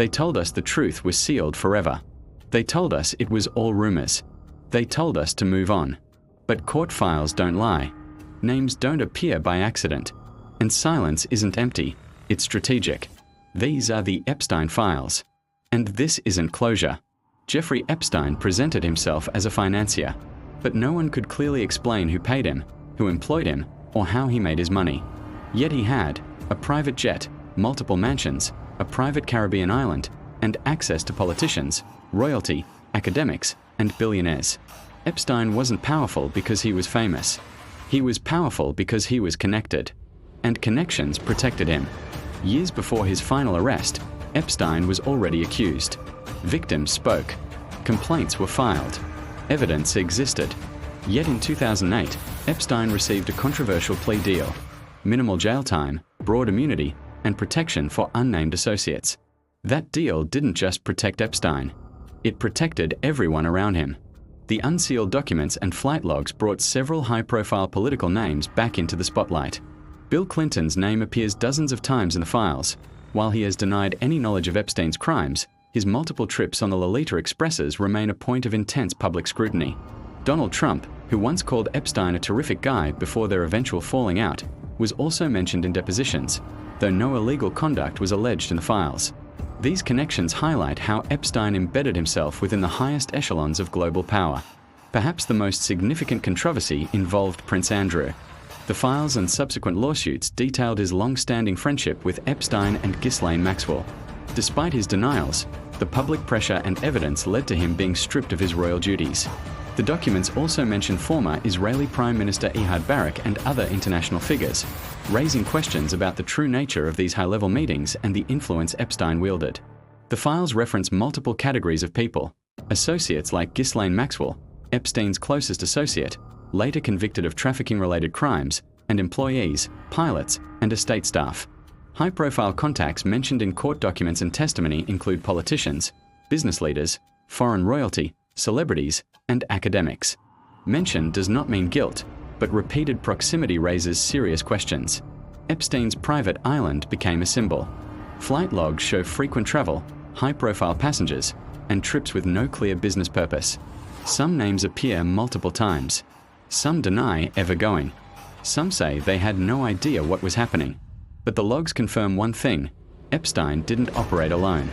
They told us the truth was sealed forever. They told us it was all rumors. They told us to move on. But court files don't lie. Names don't appear by accident. And silence isn't empty, it's strategic. These are the Epstein Files. And this isn't closure. Jeffrey Epstein presented himself as a financier, but no one could clearly explain who paid him, who employed him, or how he made his money. Yet he had a private jet, multiple mansions, a private Caribbean island, and access to politicians, royalty, academics, and billionaires. Epstein wasn't powerful because he was famous. He was powerful because he was connected. And connections protected him. Years before his final arrest, Epstein was already accused. Victims spoke. Complaints were filed. Evidence existed. Yet in 2008, Epstein received a controversial plea deal. Minimal jail time, broad immunity, and protection for unnamed associates. That deal didn't just protect Epstein. It protected everyone around him. The unsealed documents and flight logs brought several high-profile political names back into the spotlight. Bill Clinton's name appears dozens of times in the files. While he has denied any knowledge of Epstein's crimes, his multiple trips on the Lolita Expresses remain a point of intense public scrutiny. Donald Trump, who once called Epstein a terrific guy before their eventual falling out, was also mentioned in depositions, though no illegal conduct was alleged in the files. These connections highlight how Epstein embedded himself within the highest echelons of global power. Perhaps the most significant controversy involved Prince Andrew. The files and subsequent lawsuits detailed his long-standing friendship with Epstein and Ghislaine Maxwell. Despite his denials, the public pressure and evidence led to him being stripped of his royal duties. The documents also mention former Israeli Prime Minister Ehud Barak and other international figures, raising questions about the true nature of these high-level meetings and the influence Epstein wielded. The files reference multiple categories of people: associates like Ghislaine Maxwell, Epstein's closest associate, later convicted of trafficking-related crimes, and employees, pilots, and estate staff. High-profile contacts mentioned in court documents and testimony include politicians, business leaders, foreign royalty, celebrities, and academics. Mention does not mean guilt, but repeated proximity raises serious questions. Epstein's private island became a symbol. Flight logs show frequent travel, high-profile passengers, and trips with no clear business purpose. Some names appear multiple times. Some deny ever going. Some say they had no idea what was happening. But the logs confirm one thing: Epstein didn't operate alone.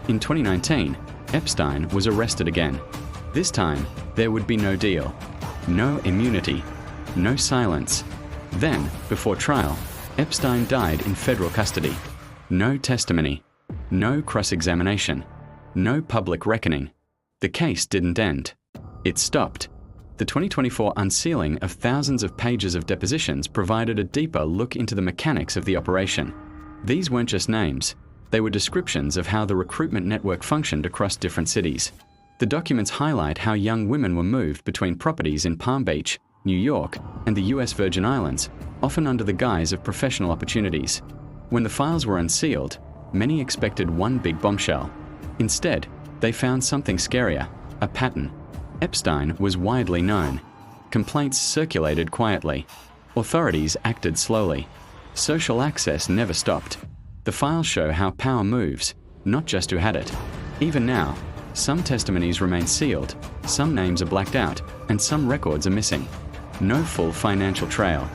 In 2019, Epstein was arrested again. This time, there would be no deal, no immunity, no silence. Then, before trial, Epstein died in federal custody. No testimony, no cross-examination, no public reckoning. The case didn't end. It stopped. The 2024 unsealing of thousands of pages of depositions provided a deeper look into the mechanics of the operation. These weren't just names. They were descriptions of how the recruitment network functioned across different cities. The documents highlight how young women were moved between properties in Palm Beach, New York, and the US Virgin Islands, often under the guise of professional opportunities. When the files were unsealed, many expected one big bombshell. Instead, they found something scarier: a pattern. Epstein was widely known. Complaints circulated quietly. Authorities acted slowly. Social access never stopped. The files show how power moves, not just who had it. Even now, some testimonies remain sealed, some names are blacked out, and some records are missing. No full financial trail.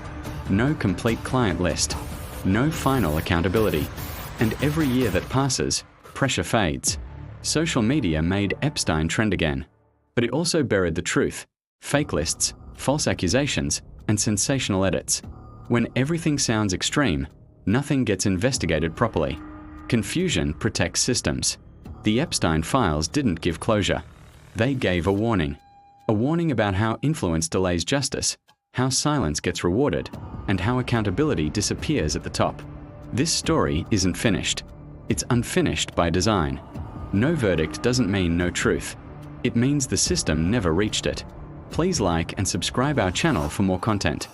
No complete client list. No final accountability. And every year that passes, pressure fades. Social media made Epstein trend again. But it also buried the truth: fake lists, false accusations, and sensational edits. When everything sounds extreme, nothing gets investigated properly. Confusion protects systems. The Epstein Files didn't give closure. They gave a warning. A warning about how influence delays justice, how silence gets rewarded, and how accountability disappears at the top. This story isn't finished. It's unfinished by design. No verdict doesn't mean no truth. It means the system never reached it. Please like and subscribe our channel for more content.